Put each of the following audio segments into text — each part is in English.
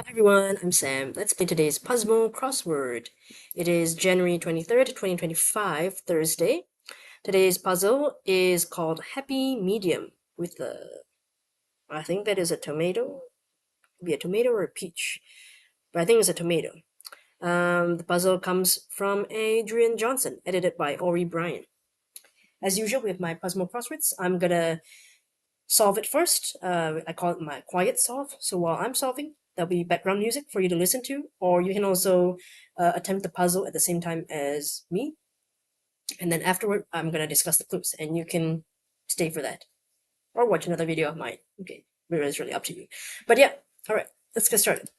Hi everyone, I'm Sam. Let's play today's Puzzmo Crossword. It is January 23rd, 2025, Thursday. Today's puzzle is called Happy Medium with I think that is a tomato. Could be a tomato or a peach, but I think it's a tomato. The puzzle comes from Adrian Johnson, edited by Ori Bryan. As usual with my Puzzmo Crosswords, I'm gonna solve it first. I call it my quiet solve. So while I'm solving, there'll be background music for you to listen to, or you can also attempt the puzzle at the same time as me. And then afterward, I'm going to discuss the clues, and you can stay for that or watch another video of mine. Okay, it's really up to you. But yeah, all right, let's get started.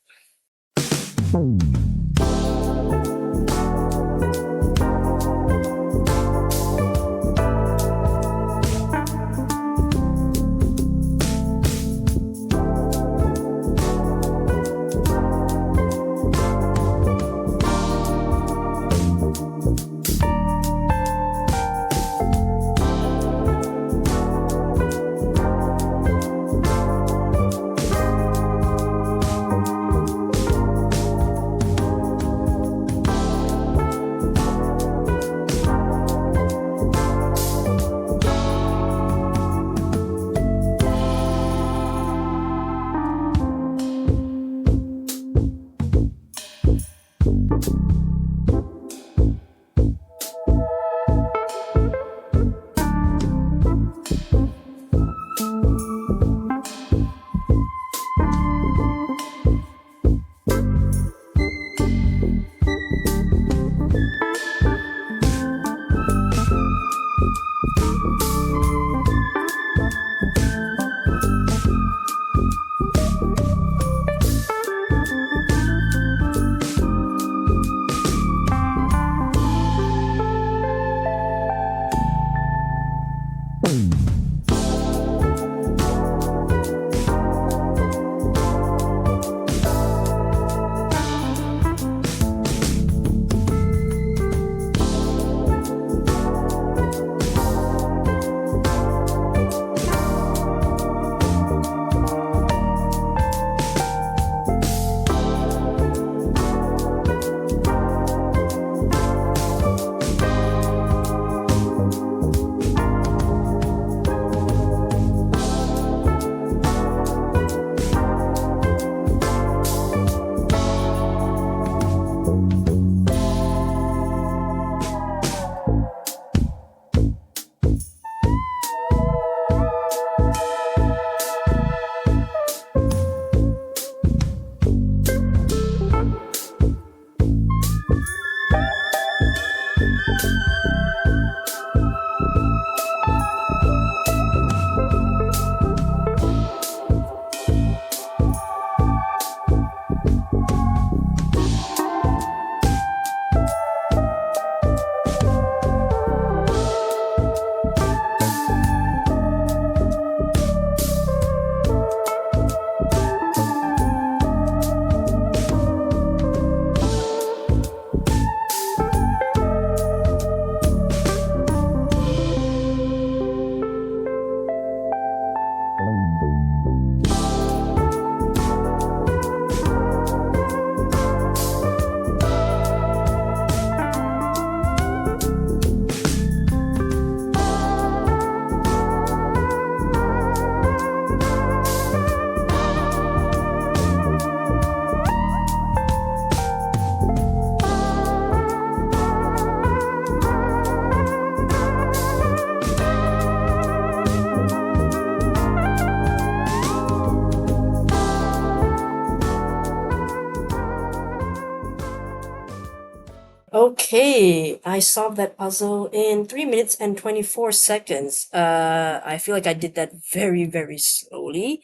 Okay, I solved that puzzle in 3 minutes and 24 seconds. I feel like I did that very, very slowly.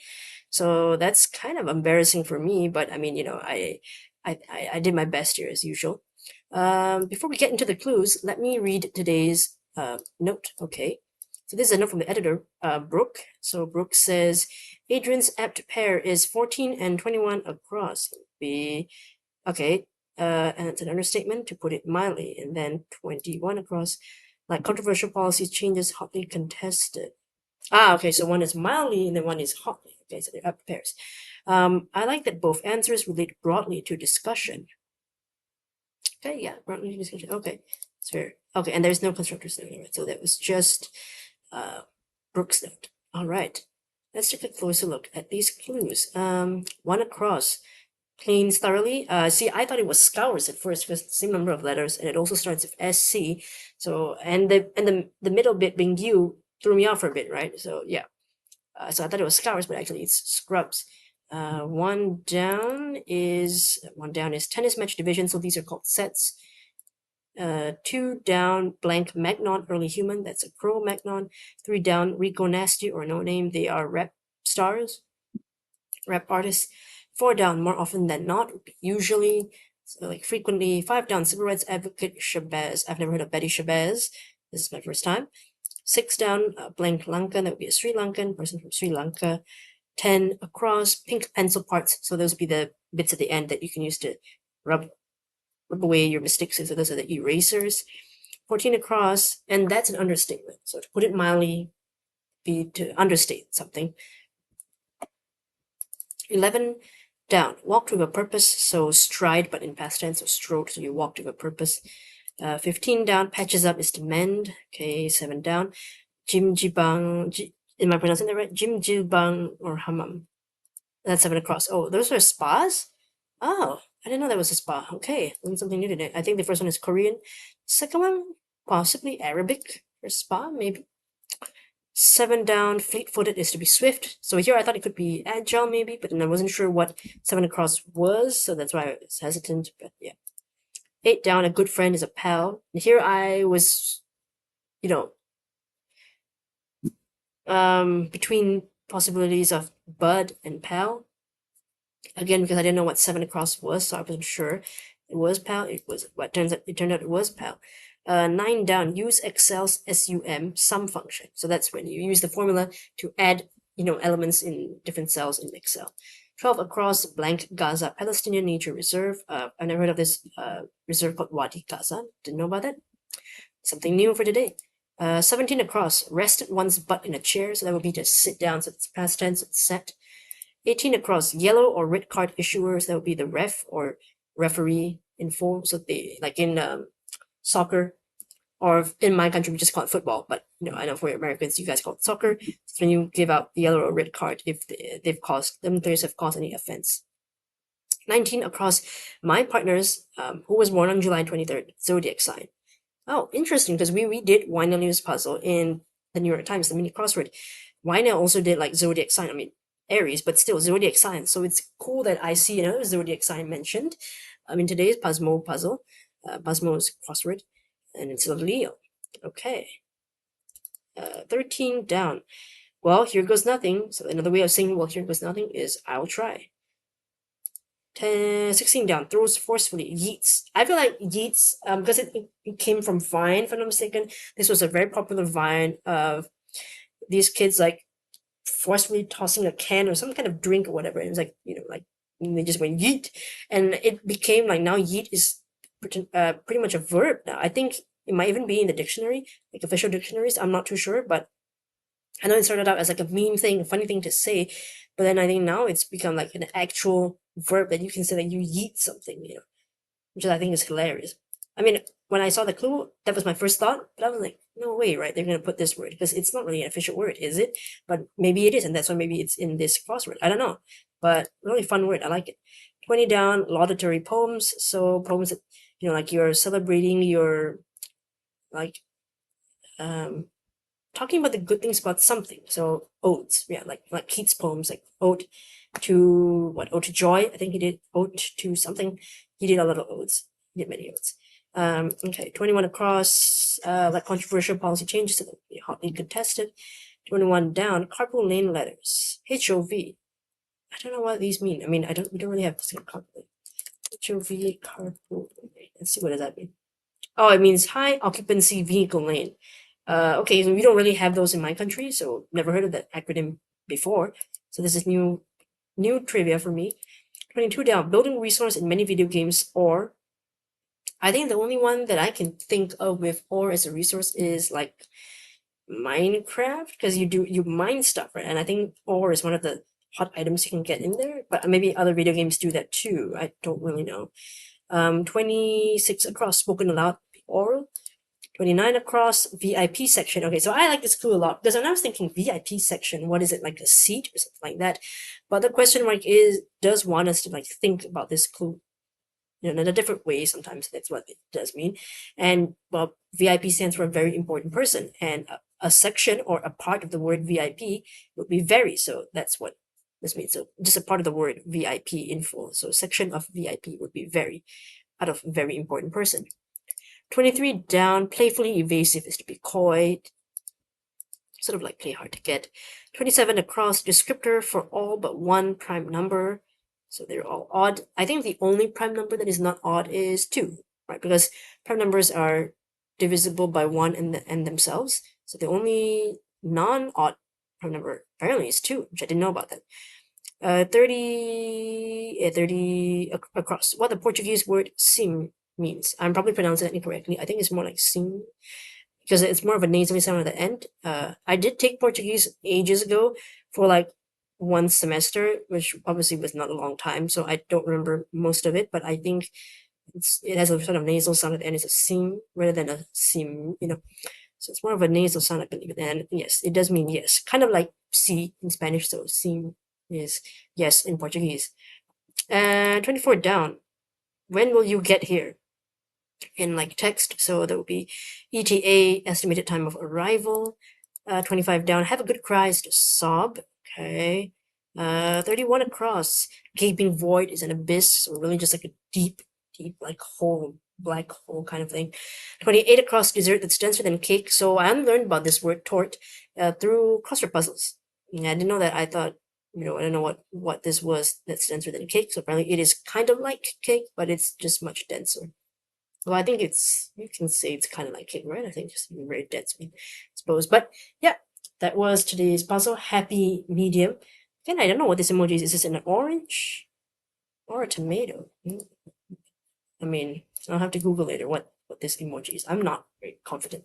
So that's kind of embarrassing for me, but I mean, I did my best here as usual. Before we get into the clues, let me read today's note, okay? So this is a note from the editor, Brooke. So Brooke says, Adrian's apt pair is 14 and 21 across. Okay, and it's an understatement to put it mildly, and then 21 across, like controversial policy changes hotly contested. Okay, so one is mildly and then one is hotly. Okay, so they're up pairs. I like that both answers relate broadly to discussion. Okay, yeah, broadly to discussion. Okay, it's fair. Okay, and there's no constructors there, right? So that was just Brooke's note. All right, let's take a closer look at these clues. One across. Cleans thoroughly. See, I thought it was scours at first because the same number of letters, and it also starts with SC. So and the middle bit being U threw me off for a bit, right? So yeah. So I thought it was scours, but actually it's scrubs. One down is tennis match division. So these are called sets. Two down, blank Magnon, early human. That's a pro Magnon. Three down, Rico Nasty or No Name. They are rap stars, rap artists. Four down, more often than not, usually, so like frequently. Five down, civil rights advocate Shabazz. I've never heard of Betty Shabazz. This is my first time. Six down, blank Lankan. That would be a Sri Lankan person from Sri Lanka. 10 across, pink pencil parts. So those would be the bits at the end that you can use to rub away your mistakes. So those are the erasers. 14 across, and that's an understatement. So to put it mildly, be to understate something. 11 down, walked with a purpose, so stride, but in past tense, so strode, so you walked with a purpose. 15 down, patches up is to mend. Okay, 7 down, jimjibang, am I pronouncing that right? Jimjilbang or hammam. That's 7 across. Oh, those are spas? Oh, I didn't know that was a spa. Okay, learned something new today. I think the first one is Korean. Second one, possibly Arabic or spa, maybe. 7 down, fleet-footed is to be swift. So here I thought it could be agile maybe, but then I wasn't sure what 7 across was, so that's why I was hesitant, but yeah. 8 down, a good friend is a pal. And here I was, you know, between possibilities of bud and pal. Again, because I didn't know what 7 across was, so I wasn't sure. It was pal. It turned out it was pal. 9 down, use Excel's sum function. So that's when you use the formula to add, elements in different cells in Excel. 12 across, blank Gaza Palestinian Nature Reserve. I never heard of this reserve called Wadi Gaza. Didn't know about that. Something new for today. 17 across, rested one's butt in a chair. So that would be to sit down. So it's past tense, it's set. 18 across, yellow or red card issuers. That would be the ref or referee in full. So they, like in soccer, or in my country we just call it football, but I know for Americans you guys call it soccer. It's when you give out the yellow or red card if them players have caused any offense. 19 across, my partner's who was born on July 23rd, zodiac sign. Oh, interesting, because we did Wina News puzzle in the New York Times, the mini crossword. Wina also did like zodiac sign. I mean Aries, but still zodiac sign. So it's cool that I see another zodiac sign mentioned. In today's Puzzmo puzzle, Puzzmo's crossword, and it's a Leo. Okay. 13 down. Well, here goes nothing. So another way of saying, well, here goes nothing is I'll try. 16 down, throws forcefully, yeets. I feel like yeets, because it came from Vine, if I'm not mistaken. This was a very popular Vine of these kids like forcefully tossing a can or some kind of drink or whatever. It was like, like they just went yeet. And it became like now yeet is pretty much a verb now. I think it might even be in the dictionary, like official dictionaries. I'm not too sure, but I know it started out as like a meme thing, a funny thing to say, but then I think now it's become like an actual verb that you can say that you yeet something, which I think is hilarious. I mean, when I saw the clue, that was my first thought, but I was like, no way, right? They're gonna put this word because it's not really an official word, is it? But maybe it is, and that's why maybe it's in this crossword. I don't know, but really fun word. I like it. 20 down, laudatory poems. So poems that like you're celebrating your like talking about the good things about something. So odes, yeah, like Keats' poems, like ode to what? Ode to joy. I think he did ode to something. He did a lot of odes. He did many odes. Okay, 21 across, like controversial policy changes to be hotly contested. 21 down, carpool lane letters. HOV. I don't know what these mean. I mean, we don't really have carpool lane. HOV, carpool lane. Let's see, what does that mean? Oh, it means high occupancy vehicle lane. Okay, so we don't really have those in my country, so never heard of that acronym before. So this is new trivia for me. 22 down, building resource in many video games, or I think the only one that I can think of with or as a resource is like Minecraft, because you mine stuff, right? And I think or is one of the hot items you can get in there, but maybe other video games do that too. I don't really know. 26 across, spoken aloud, oral. 29 across, VIP section. Okay, so I like this clue a lot because when I was thinking VIP section, what is it, like a seat or something like that? But the question mark does want us to like think about this clue, in a different way. Sometimes that's what it does mean. And well, VIP stands for a very important person, and a section or a part of the word VIP would be very. So that's what this means. So just a part of the word VIP in full. So section of VIP would be very, out of very important person. 23 down, playfully evasive is to be coy, sort of like play hard to get. 27 across, descriptor for all but one prime number. So they're all odd. I think the only prime number that is not odd is 2, right? Because prime numbers are divisible by 1 and themselves. So the only non-odd prime number apparently is 2, which I didn't know about that. 30 across. What the Portuguese word sim means. I'm probably pronouncing it incorrectly. I think it's more like sim, because it's more of a nasally sound at the end. I did take Portuguese ages ago for like 1 semester, which obviously was not a long time, so I don't remember most of it, but I think it has a sort of nasal sound at the end. It's a sim rather than a sim, So it's more of a nasal sound, I believe. And yes, it does mean yes. Kind of like si in Spanish, so sim is yes in Portuguese. And 24 down. When will you get here? In like text, so that would be ETA, estimated time of arrival. 25 down, have a good cry is to sob. Okay. 31 across, gaping void is an abyss, or really just like a deep like hole, black hole kind of thing. 28 across, dessert that's denser than cake. So I learned about this word tort through crossword puzzles. I didn't know that. I thought, I don't know what this was that's denser than cake. So apparently it is kind of like cake, but it's just much denser. Well, I think you can say it's kind of like cake, right? I think just very dense, I suppose. But yeah, that was today's puzzle. Happy medium. Again, I don't know what this emoji is. Is this an orange or a tomato? I mean, I'll have to Google later what this emoji is. I'm not very confident.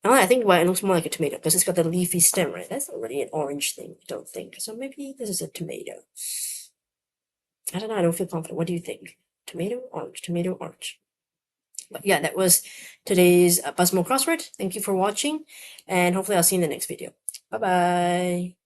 Now I think it looks more like a tomato because it's got the leafy stem, right? That's not really an orange thing, I don't think. So maybe this is a tomato. I don't know. I don't feel confident. What do you think? Tomato, orange, tomato, orange. But yeah, that was today's Puzzmo Crossword. Thank you for watching, and hopefully I'll see you in the next video. Bye-bye.